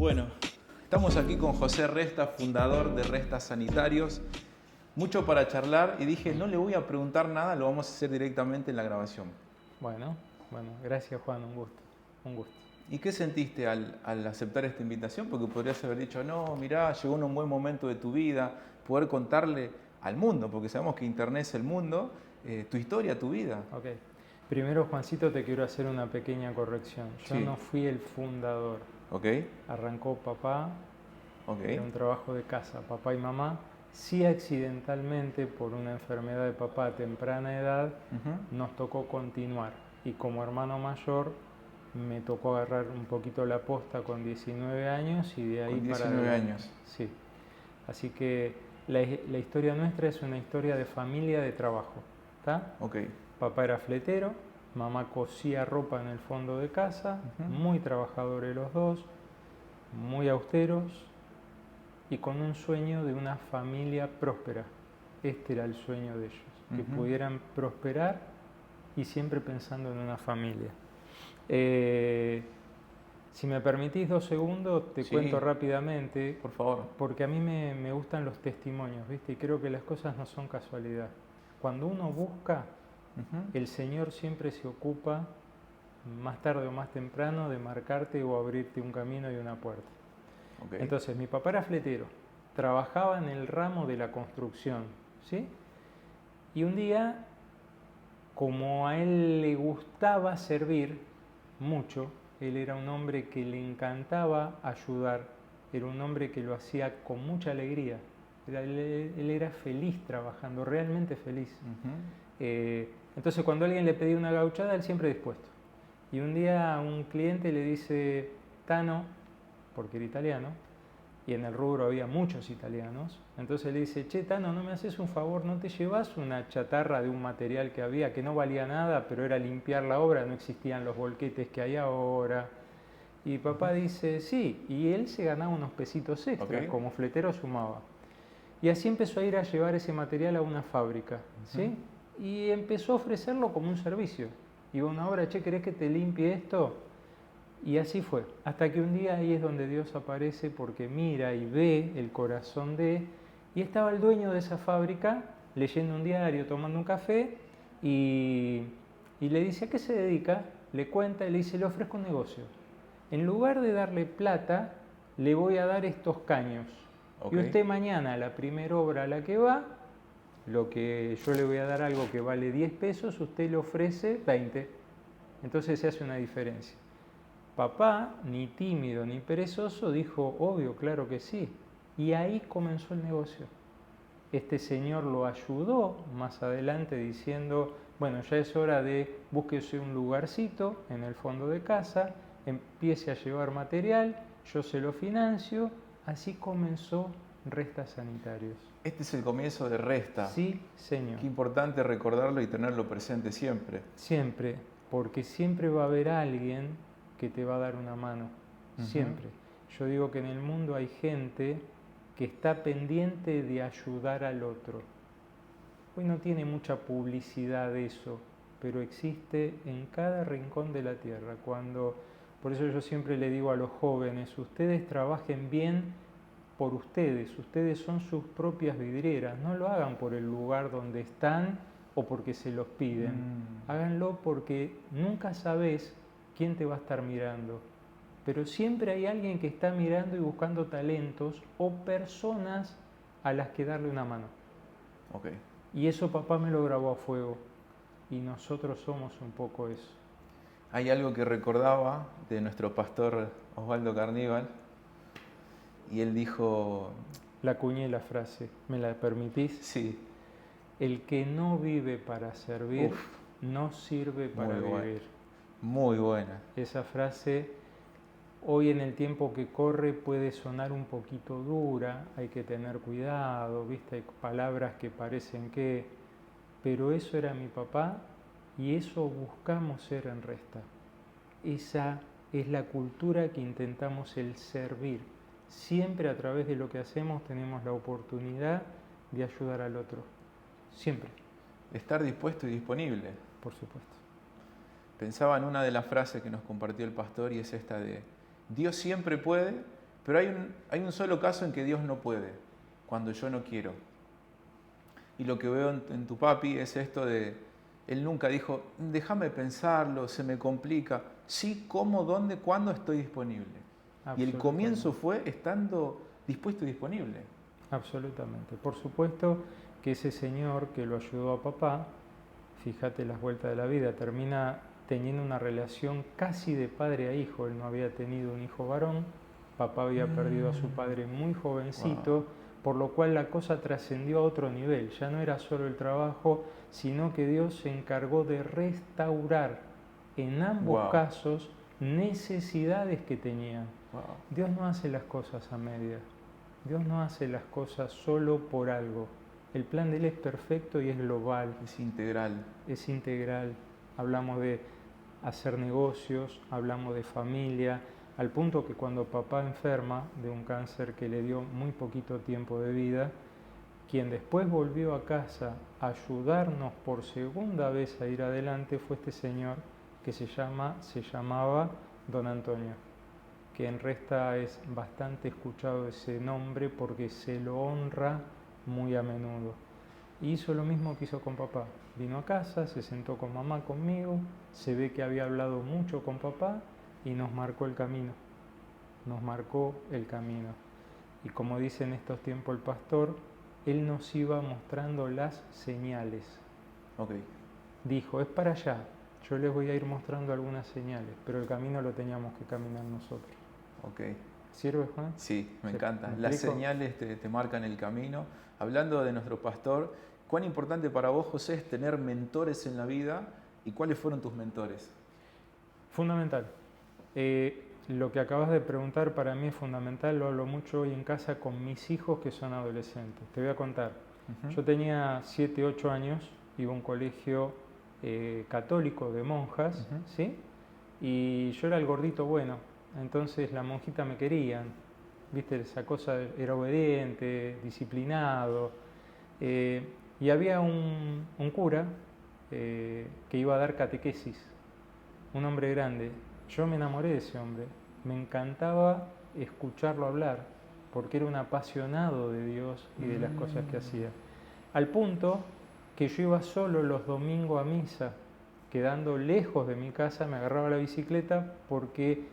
Bueno, estamos aquí con José Resta, fundador de Restas Sanitarios. Mucho para charlar y dije, no le voy a preguntar nada, lo vamos a hacer directamente en la grabación. Bueno, gracias Juan, un gusto, un gusto. ¿Y qué sentiste al aceptar esta invitación? Porque podrías haber dicho, no, mirá, llegó un buen momento de tu vida, poder contarle al mundo, porque sabemos que Internet es el mundo, tu historia, tu vida. Ok, primero Juancito te quiero hacer una pequeña corrección. Yo Sí. no fui el fundador. ¿Ok? Arrancó papá, Ok. era un trabajo de casa, papá y mamá. Sí, accidentalmente, por una enfermedad de papá a temprana edad, nos tocó continuar. Y como hermano mayor, me tocó agarrar un poquito la posta con 19 años y de ahí Con para 19 adelante. años. Sí. Así que la historia nuestra es una historia de familia, de trabajo. ¿Está? Ok. Papá era fletero, mamá cosía ropa en el fondo de casa, muy trabajadores los dos, muy austeros y con un sueño de una familia próspera. Este era el sueño de ellos, que pudieran prosperar y siempre pensando en una familia. Si me permitís 2 segundos, te cuento rápidamente, por favor. porque a mí me gustan los testimonios, ¿viste? Y creo que las cosas no son casualidad. Cuando uno busca, el Señor siempre se ocupa, más tarde o más temprano, de marcarte o abrirte un camino y una puerta. Okay. Entonces, mi papá era fletero, trabajaba en el ramo de la construcción, ¿sí? Y un día, como a él le gustaba servir mucho, él era un hombre que le encantaba ayudar, era un hombre que lo hacía con mucha alegría. Él era feliz trabajando, realmente feliz. Entonces cuando alguien le pedía una gauchada, él siempre dispuesto. Y un día un cliente le dice, Tano, porque era italiano, y en el rubro había muchos italianos, entonces le dice, che Tano, ¿no me haces un favor? ¿No te llevas una chatarra de un material que había que no valía nada, pero era limpiar la obra, no existían los volquetes que hay ahora? Y papá dice, sí, y él se ganaba unos pesitos extras, como fletero sumaba. Y así empezó a ir a llevar ese material a una fábrica, ¿sí? Y empezó a ofrecerlo como un servicio. Iba una hora, che, ¿querés que te limpie esto? Y así fue, hasta que un día ahí es donde Dios aparece porque mira y ve el corazón y estaba el dueño de esa fábrica leyendo un diario, tomando un café y le dice, ¿a qué se dedica? Le cuenta y le dice, le ofrezco un negocio. En lugar de darle plata, le voy a dar estos caños. Y usted mañana, a la primera obra a la que va, lo que yo le voy a dar algo que vale 10 pesos, usted le ofrece 20. Entonces se hace una diferencia. Papá, ni tímido ni perezoso, dijo, obvio, claro que sí. Y ahí comenzó el negocio. Este señor lo ayudó más adelante diciendo, bueno, ya es hora de búsquese un lugarcito en el fondo de casa, empiece a llevar material, yo se lo financio. Así comenzó Restas Sanitarios. Este es el comienzo de Resta. Sí, señor. Qué importante recordarlo y tenerlo presente siempre. Siempre, porque siempre va a haber alguien que te va a dar una mano. Siempre. Yo digo que en el mundo hay gente que está pendiente de ayudar al otro. Hoy no tiene mucha publicidad de eso, pero existe en cada rincón de la tierra. Por eso yo siempre le digo a los jóvenes, ustedes trabajen bien por ustedes son sus propias vidrieras, no lo hagan por el lugar donde están o porque se los piden, háganlo porque nunca sabes quién te va a estar mirando, pero siempre hay alguien que está mirando y buscando talentos o personas a las que darle una mano. Y eso papá me lo grabó a fuego y nosotros somos un poco eso. Hay algo que recordaba de nuestro pastor Osvaldo Carníbal y él dijo... La acuñé la frase, ¿me la permitís? Sí. El que no vive para servir, no sirve para vivir. Muy buena. Esa frase, hoy en el tiempo que corre, puede sonar un poquito dura, hay que tener cuidado, ¿viste? Hay palabras que parecen que... Pero eso era mi papá y eso buscamos ser en Resta. Esa es la cultura que intentamos, el servir. Siempre a través de lo que hacemos tenemos la oportunidad de ayudar al otro. Siempre. Estar dispuesto y disponible. Por supuesto. Pensaba en una de las frases que nos compartió el pastor y es esta de Dios siempre puede, Pero hay un solo caso en que Dios no puede, cuando yo no quiero. Y lo que veo en tu papi es esto de, él nunca dijo, déjame pensarlo, se me complica. Sí, cómo, dónde, cuándo estoy disponible. Y el comienzo fue estando dispuesto y disponible. Absolutamente. Por supuesto que ese señor que lo ayudó a papá, fíjate las vueltas de la vida, termina teniendo una relación casi de padre a hijo. Él no había tenido un hijo varón, papá había perdido a su padre muy jovencito, Wow. por lo cual la cosa trascendió a otro nivel. Ya no era solo el trabajo, sino que Dios se encargó de restaurar en ambos Wow. casos necesidades que tenían. Wow. Dios no hace las cosas a medias. Dios no hace las cosas solo por algo. El plan de Él es perfecto y es global. Es integral. Es integral. Hablamos de hacer negocios, hablamos de familia, al punto que cuando papá enferma de un cáncer que le dio muy poquito tiempo de vida, quien después volvió a casa a ayudarnos por segunda vez a ir adelante fue este señor que se llamaba Don Antonio, que en Resta es bastante escuchado ese nombre porque se lo honra muy a menudo. Y hizo lo mismo que hizo con papá. Vino a casa, se sentó con mamá, conmigo, se ve que había hablado mucho con papá y nos marcó el camino. Nos marcó el camino. Y como dice en estos tiempos el pastor, él nos iba mostrando las señales. Okay. Dijo, es para allá, yo les voy a ir mostrando algunas señales, pero el camino lo teníamos que caminar nosotros. Okay. ¿Sirve, Juan? Sí, me encanta. ¿Me Las explico? señales te marcan el camino. Hablando de nuestro pastor, ¿cuán importante para vos, José, es tener mentores en la vida y cuáles fueron tus mentores? Fundamental. Lo que acabas de preguntar para mí es fundamental, lo hablo mucho hoy en casa con mis hijos que son adolescentes. Te voy a contar. Yo tenía 7, 8 años, iba a un colegio católico de monjas, ¿sí? Y yo era el gordito bueno, entonces las monjitas me querían, ¿viste? Esa cosa, era obediente, disciplinado. Y había un cura que iba a dar catequesis, un hombre grande. Yo me enamoré de ese hombre, me encantaba escucharlo hablar, porque era un apasionado de Dios y de las cosas que hacía. Al punto que yo iba solo los domingos a misa, quedando lejos de mi casa, me agarraba la bicicleta porque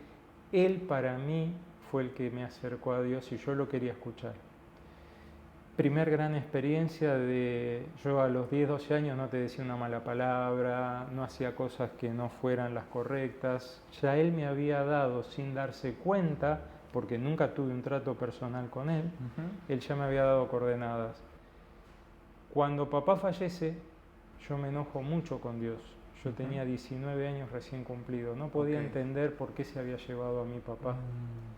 él para mí fue el que me acercó a Dios y yo lo quería escuchar. Primer gran experiencia de yo a los 10, 12 años no te decía una mala palabra, no hacía cosas que no fueran las correctas. Ya él me había dado sin darse cuenta, porque nunca tuve un trato personal con él, él ya me había dado coordenadas. Cuando papá fallece, yo me enojo mucho con Dios. Yo tenía 19 años recién cumplido, no podía entender por qué se había llevado a mi papá.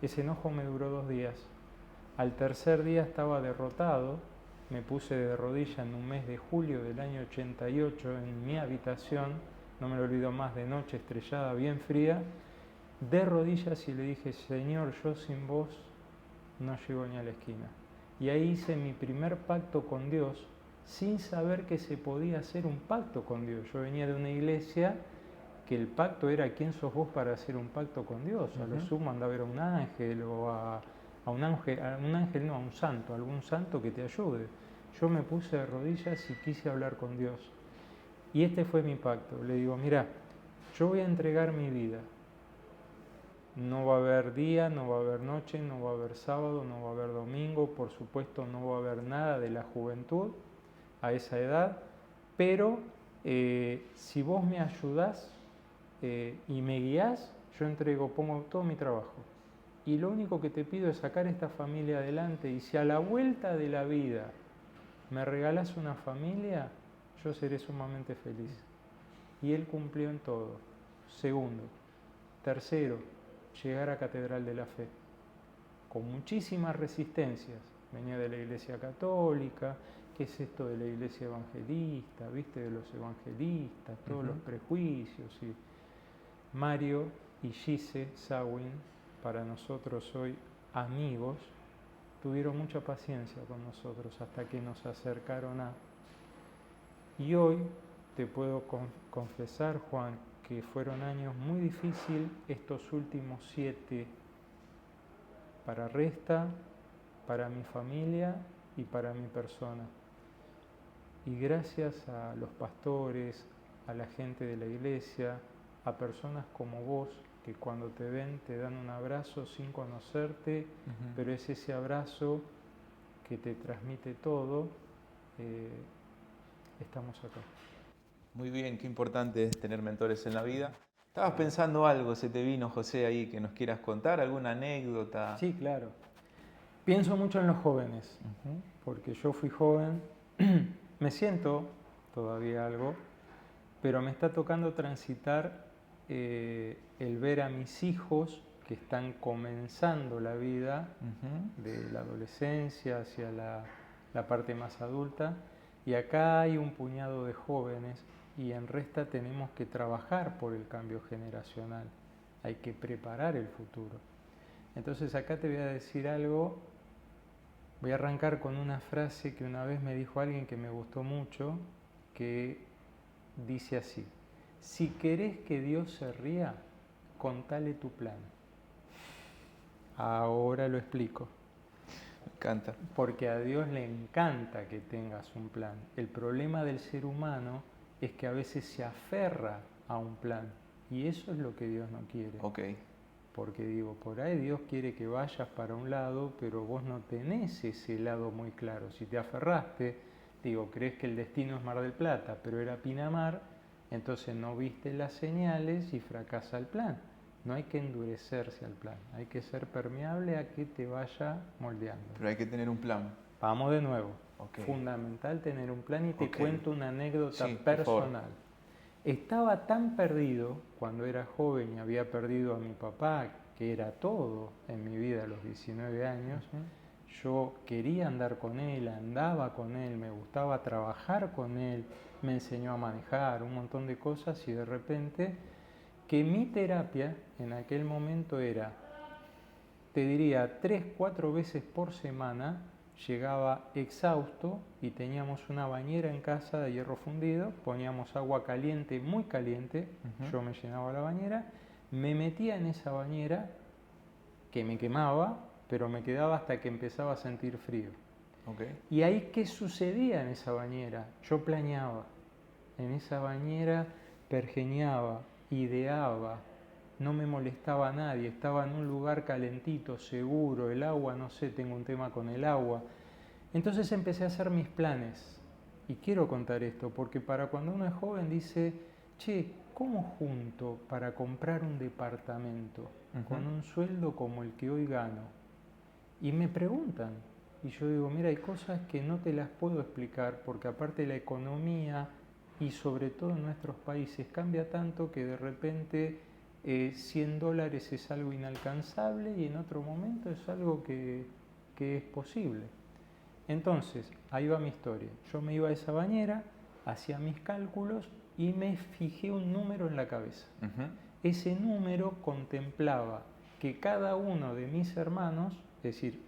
Ese enojo me duró 2 días. Al tercer día estaba derrotado, me puse de rodilla en un mes de julio del año 88 en mi habitación, no me lo olvido más, de noche estrellada, bien fría, de rodillas y le dije, Señor, yo sin vos no llego ni a la esquina. Y ahí hice mi primer pacto con Dios sin saber que se podía hacer un pacto con Dios. Yo venía de una iglesia que el pacto era quién sos vos para hacer un pacto con Dios. A lo sumo anda a ver a un ángel o a un santo, algún santo que te ayude. Yo me puse de rodillas y quise hablar con Dios. Y este fue mi pacto. Le digo, mira, yo voy a entregar mi vida. No va a haber día, no va a haber noche, no va a haber sábado, no va a haber domingo, por supuesto no va a haber nada de la juventud a esa edad, pero si vos me ayudás y me guías, yo pongo todo mi trabajo. Y lo único que te pido es sacar esta familia adelante. Y si a la vuelta de la vida me regalás una familia, yo seré sumamente feliz. Y él cumplió en todo. Segundo. Tercero, llegar a Catedral de la Fe. Con muchísimas resistencias. Venía de la Iglesia Católica. ¿Qué es esto de la Iglesia Evangelista? ¿Viste? De los evangelistas, todos los prejuicios. Y Mario y Gise Sawin, para nosotros hoy amigos, tuvieron mucha paciencia con nosotros hasta que nos acercaron a... Y hoy te puedo confesar, Juan, que fueron años muy difíciles estos últimos 7 para Resta, para mi familia y para mi persona. Y gracias a los pastores, a la gente de la iglesia, a personas como vos, que cuando te ven te dan un abrazo sin conocerte, pero es ese abrazo que te transmite todo, estamos acá. Muy bien, qué importante es tener mentores en la vida. ¿Estabas pensando algo, se te vino, José, ahí que nos quieras contar? ¿Alguna anécdota? Sí, claro. Pienso mucho en los jóvenes, porque yo fui joven, me siento todavía algo, pero me está tocando transitar el ver a mis hijos que están comenzando la vida de la adolescencia hacia la parte más adulta, y acá hay un puñado de jóvenes y en Resta tenemos que trabajar por el cambio generacional, hay que preparar el futuro. Entonces acá te voy a decir algo, voy a arrancar con una frase que una vez me dijo alguien que me gustó mucho, que dice así: si querés que Dios se ría, contale tu plan. Ahora lo explico. Me encanta. Porque a Dios le encanta que tengas un plan. El problema del ser humano es que a veces se aferra a un plan y eso es lo que Dios no quiere. Ok. Porque digo, por ahí Dios quiere que vayas para un lado, pero vos no tenés ese lado muy claro. Si te aferraste, digo, crees que el destino es Mar del Plata, pero era Pinamar, entonces no viste las señales y fracasa el plan. No hay que endurecerse al plan, hay que ser permeable a que te vaya moldeando. Pero hay que tener un plan. Vamos de nuevo. Okay. Fundamental tener un plan y te cuento una anécdota personal. Por favor. Estaba tan perdido cuando era joven y había perdido a mi papá, que era todo en mi vida a los 19 años. Yo quería andar con él, andaba con él, me gustaba trabajar con él, me enseñó a manejar, un montón de cosas, y de repente que mi terapia en aquel momento era, te diría, 3-4 veces por semana llegaba exhausto y teníamos una bañera en casa de hierro fundido, poníamos agua caliente, muy caliente, yo me llenaba la bañera, me metía en esa bañera que me quemaba, pero me quedaba hasta que empezaba a sentir frío. Okay. Y ahí, ¿qué sucedía en esa bañera? Yo planeaba, en esa bañera pergeñaba, ideaba, no me molestaba a nadie, estaba en un lugar calentito, seguro, el agua, no sé, tengo un tema con el agua. Entonces empecé a hacer mis planes. Y quiero contar esto, porque para cuando uno es joven dice, che, ¿cómo junto para comprar un departamento con un sueldo como el que hoy gano? Y me preguntan, y yo digo, mira, hay cosas que no te las puedo explicar, porque aparte la economía, y sobre todo en nuestros países, cambia tanto que de repente $100 es algo inalcanzable y en otro momento es algo que es posible. Entonces, ahí va mi historia. Yo me iba a esa bañera, hacía mis cálculos y me fijé un número en la cabeza. Ese número contemplaba que cada uno de mis hermanos, es decir,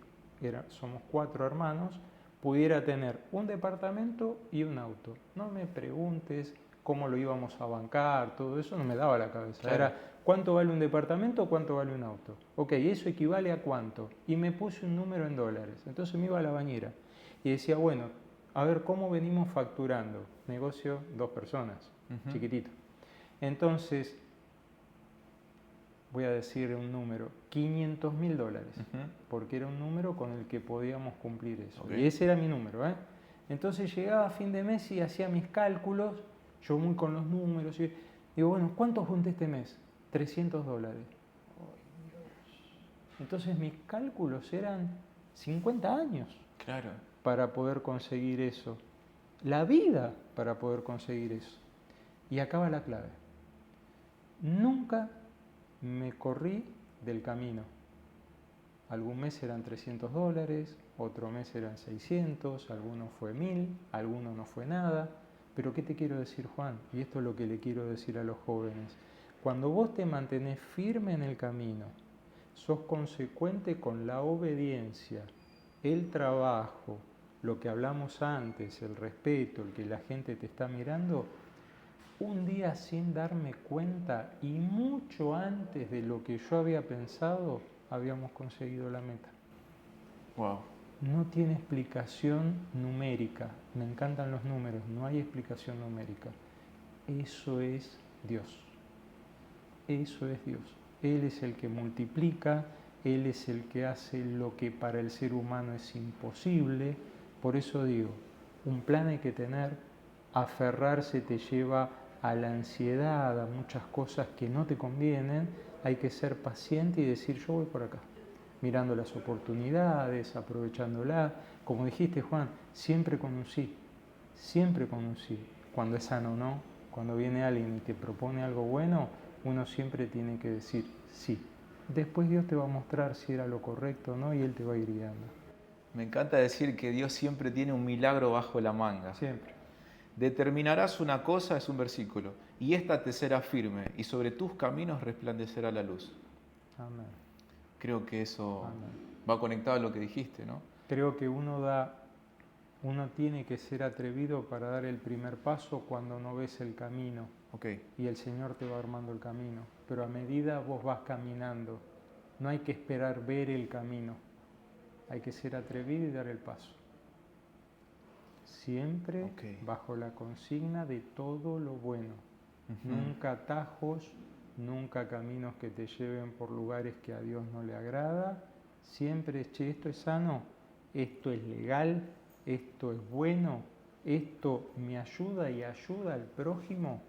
somos 4 hermanos, pudiera tener un departamento y un auto. No me preguntes cómo lo íbamos a bancar, todo eso no me daba la cabeza. Claro. Era, ¿cuánto vale un departamento? ¿Cuánto vale un auto? Ok, ¿eso equivale a cuánto? Y me puse un número en dólares. Entonces me iba a la bañera y decía, bueno, a ver cómo venimos facturando. Negocio 2 personas, chiquitito. Entonces, voy a decir un número, $500.000, porque era un número con el que podíamos cumplir eso. Okay. Y ese era mi número, ¿eh? Entonces llegaba a fin de mes y hacía mis cálculos, yo muy con los números, y digo, bueno, ¿cuánto junté este mes? $300. Oh, Dios. Entonces mis cálculos eran 50 años para poder conseguir eso. La vida para poder conseguir eso. Y acaba la clave. Nunca me corrí del camino. Algún mes eran $300, otro mes eran 600, alguno fue 1000, alguno no fue nada. Pero ¿qué te quiero decir, Juan? Y esto es lo que le quiero decir a los jóvenes. Cuando vos te mantenés firme en el camino, sos consecuente con la obediencia, el trabajo, lo que hablamos antes, el respeto, el que la gente te está mirando, un día sin darme cuenta y mucho antes de lo que yo había pensado, habíamos conseguido la meta. Wow. No tiene explicación numérica. Me encantan los números, no hay explicación numérica. Eso es Dios. Eso es Dios. Él es el que multiplica, Él es el que hace lo que para el ser humano es imposible. Por eso digo, un plan hay que tener, aferrarse te lleva a la ansiedad, a muchas cosas que no te convienen. Hay que ser paciente y decir, yo voy por acá, mirando las oportunidades, aprovechándolas. Como dijiste, Juan, siempre con un sí, siempre con un sí. Cuando es sano o no, cuando viene alguien y te propone algo bueno, uno siempre tiene que decir sí. Después Dios te va a mostrar si era lo correcto o no y Él te va a ir guiando. Me encanta decir que Dios siempre tiene un milagro bajo la manga. Siempre. Determinarás una cosa, es un versículo, y ésta te será firme, y sobre tus caminos resplandecerá la luz. Amén. Creo que eso Amén. va conectado a lo que dijiste, ¿no? Creo que uno tiene que ser atrevido para dar el primer paso cuando no ves el camino. Okay. Y el Señor te va armando el camino. Pero a medida vos vas caminando, no hay que esperar ver el camino. Hay que ser atrevido y dar el paso. Siempre bajo la consigna de todo lo bueno. Nunca atajos, nunca caminos que te lleven por lugares que a Dios no le agrada. Siempre, che, esto es sano, esto es legal, esto es bueno, esto me ayuda y ayuda al prójimo.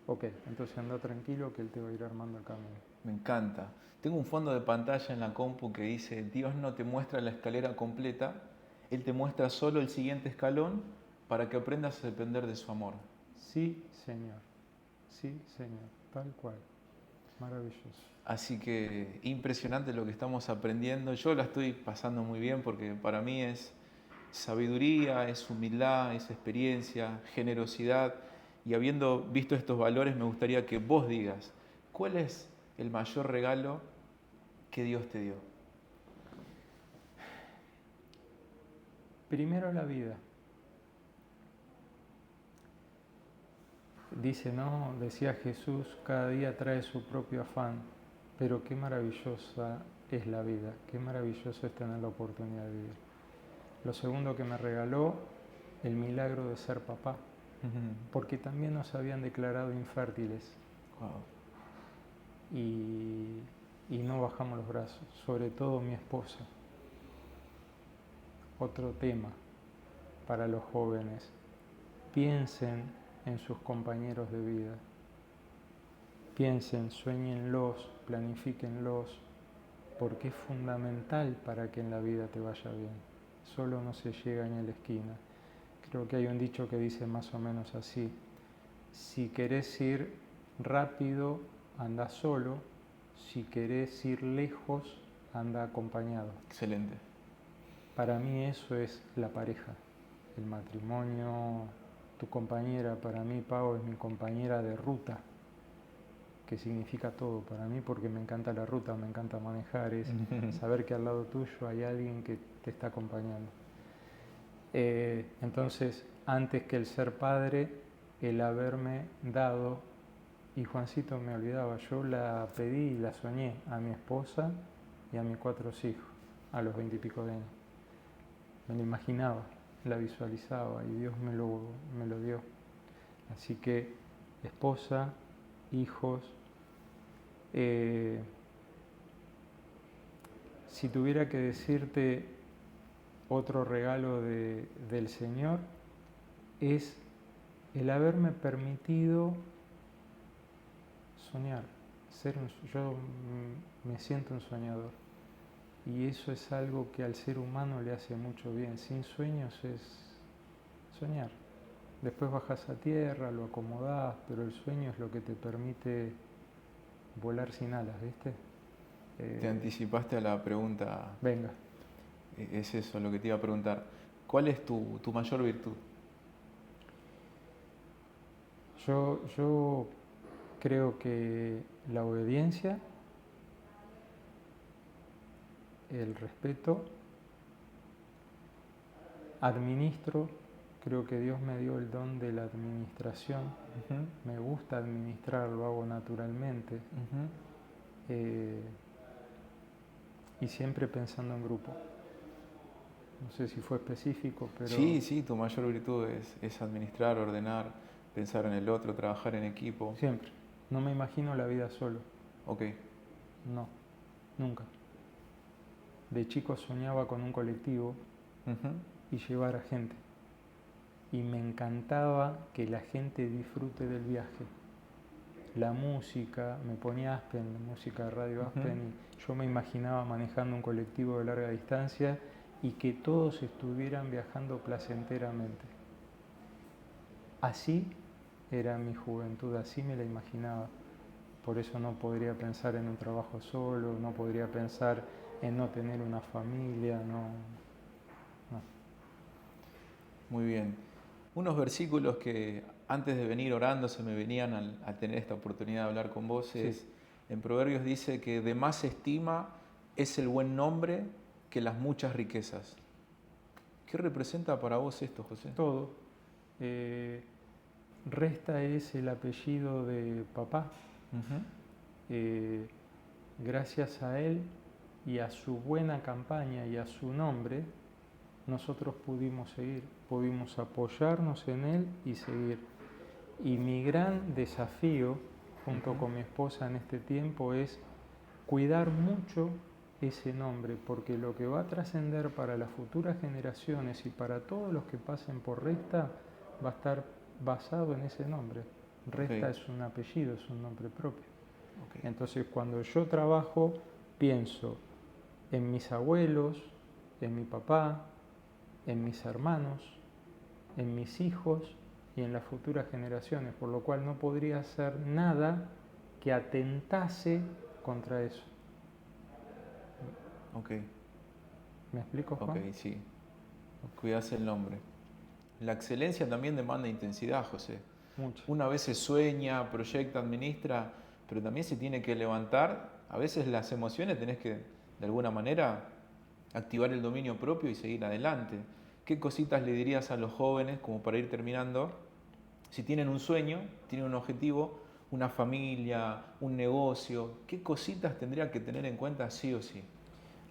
Ok, entonces anda tranquilo que Él te va a ir armando el camino. Me encanta. Tengo un fondo de pantalla en la compu que dice, Dios no te muestra la escalera completa, Él te muestra solo el siguiente escalón para que aprendas a depender de su amor. Sí, Señor. Sí, Señor. Tal cual. Maravilloso. Así que impresionante lo que estamos aprendiendo. Yo la estoy pasando muy bien porque para mí es sabiduría, es humildad, es experiencia, generosidad. Y habiendo visto estos valores, me gustaría que vos digas, ¿cuál es el mayor regalo que Dios te dio? Primero la vida. Dice, ¿no? Decía Jesús, cada día trae su propio afán, pero qué maravillosa es la vida, qué maravilloso es tener la oportunidad de vivir. Lo segundo que me regaló, el milagro de ser papá, porque también nos habían declarado infértiles. Wow. Y no bajamos los brazos, sobre todo mi esposa. Otro tema para los jóvenes, piensen en sus compañeros de vida. Piensen, sueñenlos, planifíquenlos, porque es fundamental para que en la vida te vaya bien. Solo no se llega ni a la esquina. Creo que hay un dicho que dice más o menos así: si querés ir rápido, anda solo; si querés ir lejos, anda acompañado. Excelente. Para mí eso es la pareja, el matrimonio. Tu compañera, para mí, Pau, es mi compañera de ruta, que significa todo para mí, porque me encanta la ruta, me encanta manejar, es saber que al lado tuyo hay alguien que te está acompañando. Entonces, antes que el ser padre, el haberme dado, y Juancito me olvidaba, yo la pedí y la soñé a mi esposa y a mis 4 hijos, a los 20 y pico de años. Me lo imaginaba, la visualizaba y Dios me lo dio. Así que esposa, hijos, si tuviera que decirte otro regalo del Señor, es el haberme permitido soñar. Yo me siento un soñador. Y eso es algo que al ser humano le hace mucho bien. Sin sueños es soñar. Después bajas a tierra, lo acomodás, pero el sueño es lo que te permite volar sin alas, ¿viste? Te anticipaste a la pregunta. Venga. Es eso lo que te iba a preguntar. ¿Cuál es tu mayor virtud? Yo creo que la obediencia, el respeto, administro, creo que Dios me dio el don de la administración, me gusta administrar, lo hago naturalmente. y siempre pensando en grupo. No sé si fue específico, pero... Sí, sí, tu mayor virtud es administrar, ordenar, pensar en el otro, trabajar en equipo. Siempre. No me imagino la vida solo. Ok. No, nunca. De chico soñaba con un colectivo Ujú. y llevar a gente. Y me encantaba que la gente disfrute del viaje. La música, me ponía Aspen, la música de Radio Aspen, y yo me imaginaba manejando un colectivo de larga distancia y que todos estuvieran viajando placenteramente. Así era mi juventud, así me la imaginaba. Por eso no podría pensar en un trabajo solo, no podría pensar en no tener una familia, no. Muy bien. Unos versículos que antes de venir orando se me venían al tener esta oportunidad de hablar con vos Sí. es, en Proverbios dice que de más estima es el buen nombre que las muchas riquezas. ¿Qué representa para vos esto, José? Todo. Resta es el apellido de papá. Ujú. Gracias a él y a su buena campaña y a su nombre, nosotros pudimos seguir, pudimos apoyarnos en él y seguir. Y mi gran desafío, junto con mi esposa en este tiempo, es cuidar mucho ese nombre, porque lo que va a trascender para las futuras generaciones y para todos los que pasen por Resta va a estar basado en ese nombre. Resta es un apellido, es un nombre propio. Entonces, cuando yo trabajo, pienso en mis abuelos, en mi papá, en mis hermanos, en mis hijos y en las futuras generaciones, por lo cual no podría hacer nada que atentase contra eso. Ok. ¿Me explico, Juan? Ok, sí. Cuidás el nombre. La excelencia también demanda intensidad, José. Mucho. Una vez se sueña, proyecta, administra, pero también se tiene que levantar. A veces las emociones tenés que, de alguna manera, activar el dominio propio y seguir adelante. ¿Qué cositas le dirías a los jóvenes, como para ir terminando? Si tienen un sueño, tienen un objetivo, una familia, un negocio, ¿qué cositas tendría que tener en cuenta sí o sí?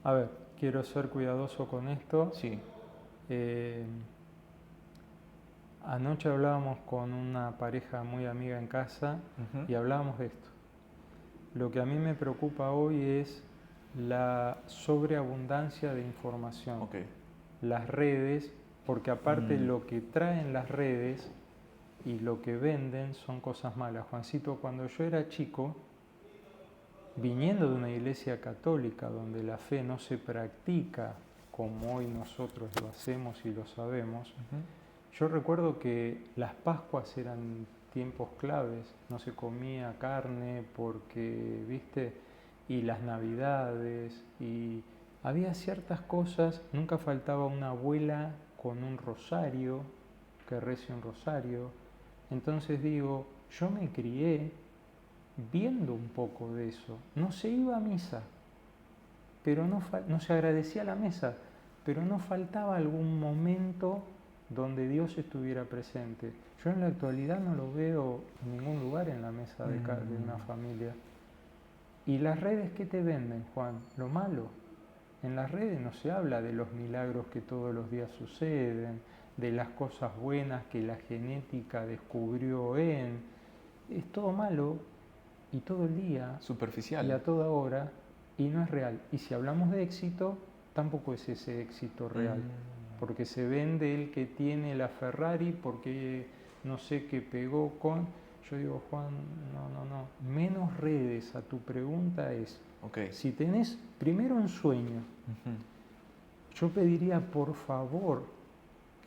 A ver, quiero ser cuidadoso con esto. Sí. Anoche hablábamos con una pareja muy amiga en casa y hablábamos de esto. Lo que a mí me preocupa hoy es la sobreabundancia de información. Ok. Las redes, porque aparte lo que traen las redes y lo que venden son cosas malas. Juancito, cuando yo era chico, viniendo de una iglesia católica donde la fe no se practica como hoy nosotros lo hacemos y lo sabemos, yo recuerdo que las Pascuas eran tiempos claves, no se comía carne porque, viste, y las Navidades, y había ciertas cosas, nunca faltaba una abuela con un rosario, que rece un rosario. Entonces digo, yo me crié viendo un poco de eso. No se iba a misa, pero no se agradecía la mesa, pero no faltaba algún momento donde Dios estuviera presente. Yo en la actualidad no lo veo en ningún lugar en la mesa de una familia. ¿Y las redes qué te venden, Juan? Lo malo. En las redes no se habla de los milagros que todos los días suceden, de las cosas buenas que la genética descubrió en... Es todo malo y todo el día Superficial. y a toda hora y no es real. Y si hablamos de éxito, tampoco es ese éxito real. Porque se vende el que tiene la Ferrari, porque no sé qué pegó con... Yo digo, Juan, no. Menos redes. A tu pregunta es, si tenés primero un sueño, yo pediría por favor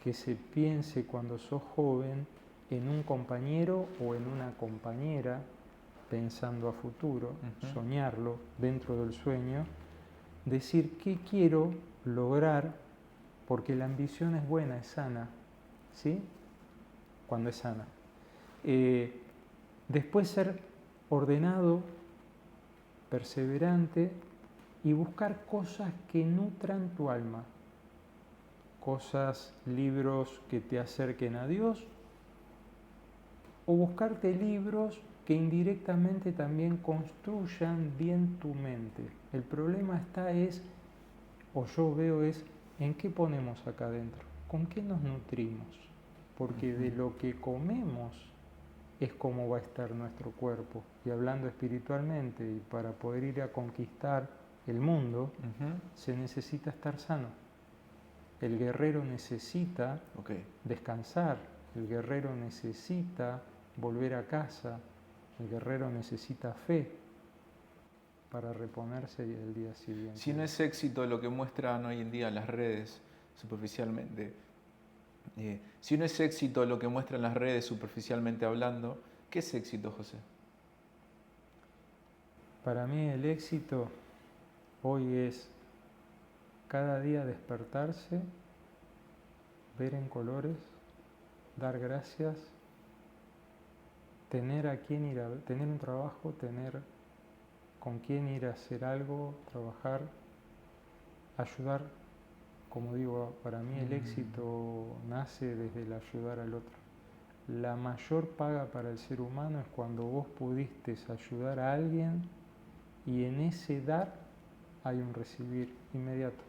que se piense cuando sos joven en un compañero o en una compañera, pensando a futuro, soñarlo dentro del sueño, decir qué quiero lograr, porque la ambición es buena, es sana, ¿sí? Cuando es sana. Después ser ordenado, perseverante y buscar cosas que nutran tu alma. Cosas, libros que te acerquen a Dios, o buscarte libros que indirectamente también construyan bien tu mente. El problema o yo veo en qué ponemos acá adentro, con qué nos nutrimos, porque de lo que comemos es como va a estar nuestro cuerpo. Y hablando espiritualmente, y para poder ir a conquistar el mundo, se necesita estar sano. El guerrero necesita descansar, el guerrero necesita volver a casa, el guerrero necesita fe para reponerse el día siguiente. Si no es éxito lo que muestran hoy en día las redes superficialmente, si no es éxito lo que muestran las redes superficialmente hablando, ¿qué es éxito, José? Para mí el éxito hoy es cada día despertarse, ver en colores, dar gracias, tener a quién ir a ver, tener un trabajo, tener con quién ir a hacer algo, trabajar, ayudar. Como digo, para mí el éxito nace desde el ayudar al otro. La mayor paga para el ser humano es cuando vos pudiste ayudar a alguien y en ese dar hay un recibir inmediato.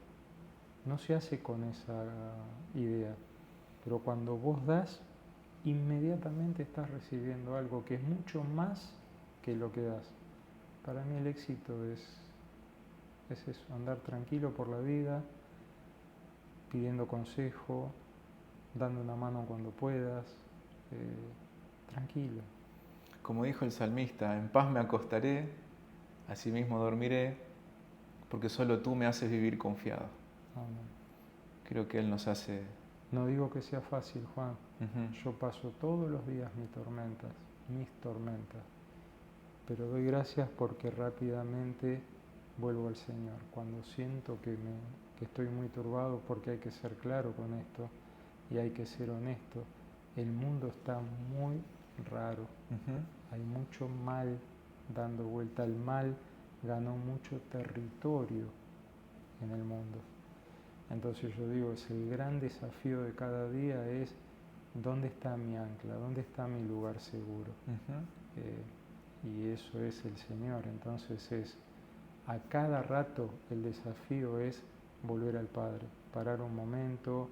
No se hace con esa idea, pero cuando vos das, inmediatamente estás recibiendo algo que es mucho más que lo que das. Para mí el éxito es eso, andar tranquilo por la vida, pidiendo consejo, dando una mano cuando puedas, tranquilo. Como dijo el salmista, en paz me acostaré, asimismo dormiré, porque solo tú me haces vivir confiado. Amén. Creo que Él nos hace... No digo que sea fácil, Juan. Yo paso todos los días mis tormentas, pero doy gracias porque rápidamente vuelvo al Señor. Cuando siento que estoy muy turbado, porque hay que ser claro con esto y hay que ser honesto, el mundo está muy raro. Hay mucho mal dando vuelta. El mal ganó mucho territorio en el mundo. Entonces yo digo, el gran desafío de cada día es ¿dónde está mi ancla? ¿Dónde está mi lugar seguro? Y eso es el Señor. Entonces a cada rato el desafío es volver al Padre, parar un momento,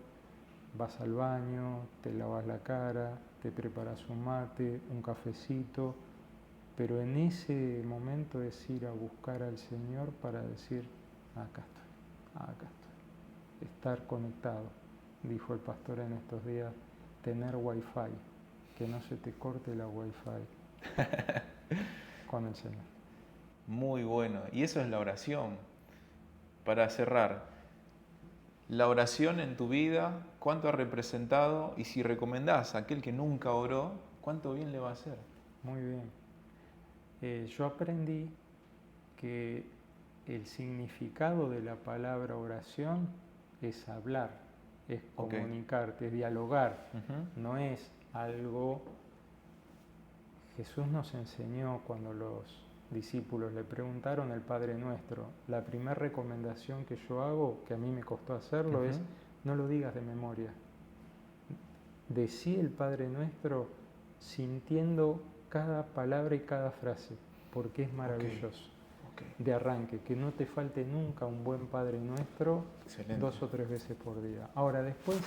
vas al baño, te lavas la cara, te preparas un mate, un cafecito, pero en ese momento es ir a buscar al Señor para decir, acá estoy. Estar conectado, dijo el pastor en estos días, tener wifi, que no se te corte la wifi con el Señor. Muy bueno, y eso es la oración. Para cerrar, la oración en tu vida, ¿cuánto ha representado? Y si recomendás a aquel que nunca oró, ¿cuánto bien le va a hacer? Muy bien. Yo aprendí que el significado de la palabra oración es hablar, es comunicarte, es dialogar, no es algo... Jesús nos enseñó cuando los discípulos le preguntaron el Padre Nuestro. La primera recomendación que yo hago, que a mí me costó hacerlo, es no lo digas de memoria. Decí el Padre Nuestro sintiendo cada palabra y cada frase, porque es maravilloso. De arranque, que no te falte nunca un buen Padre Nuestro. Excelente. 2 o 3 veces por día. Ahora, después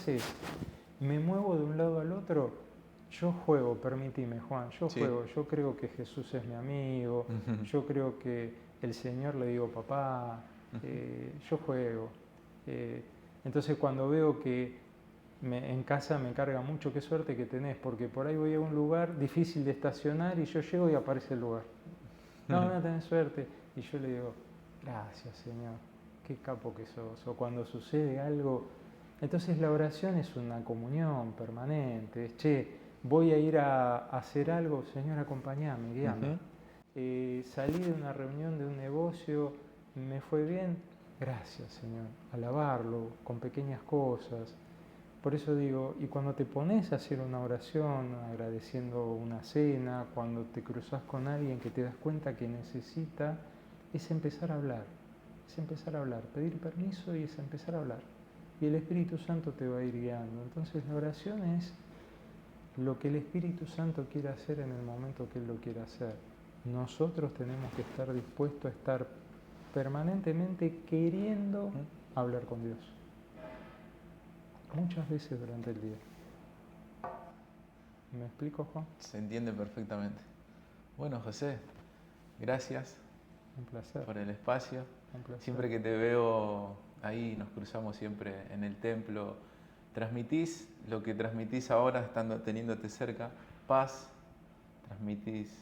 me muevo de un lado al otro, yo juego, permíteme, Juan, juego, yo creo que Jesús es mi amigo, yo creo que el Señor le digo papá, yo juego. Entonces cuando veo que en casa me carga mucho, qué suerte que tenés, porque por ahí voy a un lugar difícil de estacionar y yo llego y aparece el lugar. No tenés suerte. Y yo le digo, gracias Señor, qué capo que sos. O cuando sucede algo, entonces la oración es una comunión permanente. Es, voy a ir a hacer algo, Señor, acompáñame, guíame. Salí de una reunión, de un negocio, me fue bien, gracias Señor. Alabarlo con pequeñas cosas. Por eso digo, y cuando te pones a hacer una oración, agradeciendo una cena, cuando te cruzas con alguien que te das cuenta que necesita, es empezar a hablar, pedir permiso y es empezar a hablar. Y el Espíritu Santo te va a ir guiando. Entonces la oración es lo que el Espíritu Santo quiere hacer en el momento que Él lo quiera hacer. Nosotros tenemos que estar dispuestos a estar permanentemente queriendo hablar con Dios. Muchas veces durante el día. ¿Me explico, Juan? Se entiende perfectamente. Bueno, José, gracias. Un placer. Por el espacio. Un placer. Siempre que te veo ahí, nos cruzamos siempre en el templo. Transmitís lo que transmitís ahora, teniéndote cerca, paz. Transmitís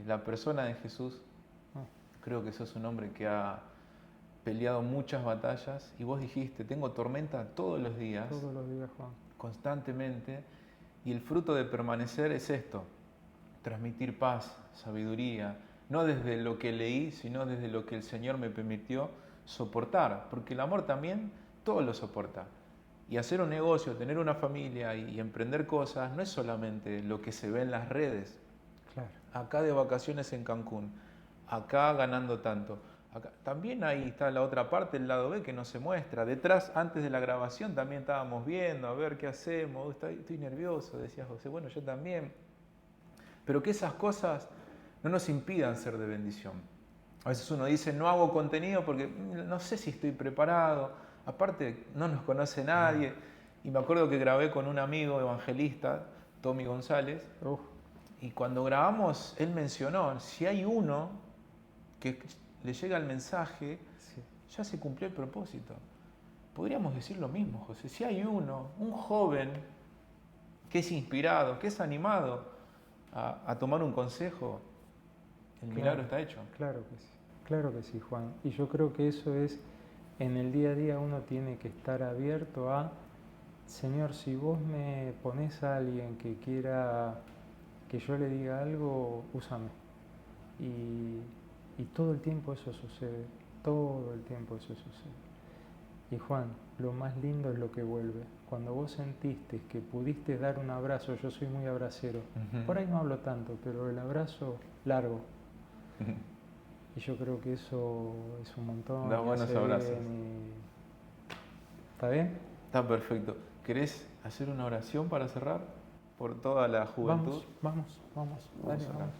la persona de Jesús. Creo que sos un hombre que ha peleado muchas batallas y vos dijiste, tengo tormenta todos los días. Todos los días, Juan. Constantemente. Y el fruto de permanecer es esto, transmitir paz, sabiduría, no desde lo que leí, sino desde lo que el Señor me permitió soportar, porque el amor también todo lo soporta. Y hacer un negocio, tener una familia y emprender cosas no es solamente lo que se ve en las redes. Claro. Acá de vacaciones en Cancún, acá ganando tanto. Acá. También ahí está la otra parte, el lado B, que no se muestra. Detrás, antes de la grabación, también estábamos viendo, a ver qué hacemos. Estoy nervioso, decía José. Bueno, yo también. Pero que esas cosas no nos impidan ser de bendición. A veces uno dice, no hago contenido porque no sé si estoy preparado. Aparte, no nos conoce nadie. Y me acuerdo que grabé con un amigo evangelista, Tommy González. Y cuando grabamos, él mencionó, si hay uno que le llega el mensaje, Sí. ya se cumplió el propósito. Podríamos decir lo mismo, José. Si hay uno, un joven que es inspirado, que es animado a tomar un consejo, el milagro está hecho. Claro que sí, Juan. Y yo creo que eso es, en el día a día uno tiene que estar abierto a, Señor, si vos me pones a alguien que quiera que yo le diga algo, úsame. Y todo el tiempo eso sucede, todo el tiempo eso sucede. Y Juan, lo más lindo es lo que vuelve. Cuando vos sentiste que pudiste dar un abrazo, yo soy muy abracero, por ahí no hablo tanto, pero el abrazo largo. Y yo creo que eso es un montón. Da buenos abrazos. ¿Está bien? Está perfecto. ¿Querés hacer una oración para cerrar? Por toda la juventud. Vamos. Dale, vamos.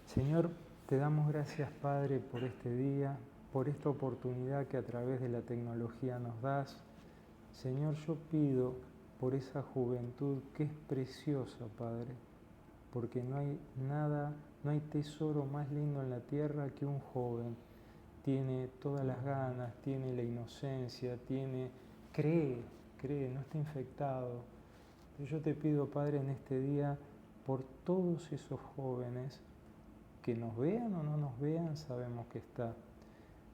Señor, te damos gracias, Padre, por este día, por esta oportunidad que a través de la tecnología nos das. Señor, yo pido por esa juventud que es preciosa, Padre, porque no hay nada, no hay tesoro más lindo en la tierra que un joven. Tiene todas las ganas, tiene la inocencia, cree, no está infectado. Yo te pido, Padre, en este día, por todos esos jóvenes, que nos vean o no nos vean, sabemos que está.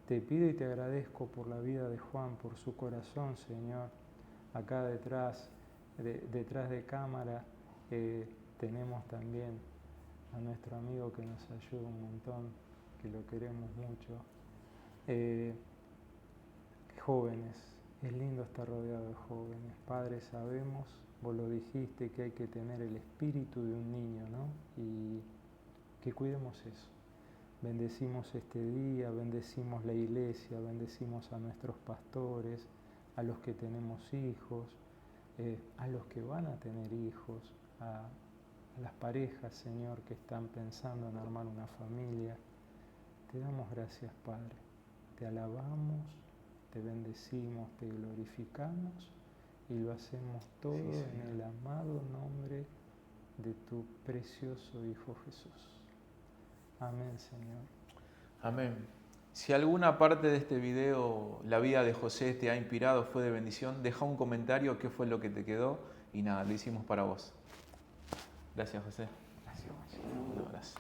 Te pido y te agradezco por la vida de Juan, por su corazón, Señor. Acá detrás de cámara, tenemos también a nuestro amigo que nos ayuda un montón, que lo queremos mucho. Jóvenes, es lindo estar rodeado de jóvenes. Padre, sabemos, vos lo dijiste, que hay que tener el espíritu de un niño, ¿no? Y que cuidemos eso. Bendecimos este día, bendecimos la iglesia, bendecimos a nuestros pastores, a los que tenemos hijos, a los que van a tener hijos, a las parejas, Señor, que están pensando en armar una familia. Te damos gracias, Padre. Te alabamos, te bendecimos, te glorificamos y lo hacemos todo en el amado nombre de tu precioso Hijo Jesús. Amén, Señor. Amén. Si alguna parte de este video, la vida de José te ha inspirado, fue de bendición, deja un comentario qué fue lo que te quedó y nada, lo hicimos para vos. Gracias, José. Gracias, Un abrazo.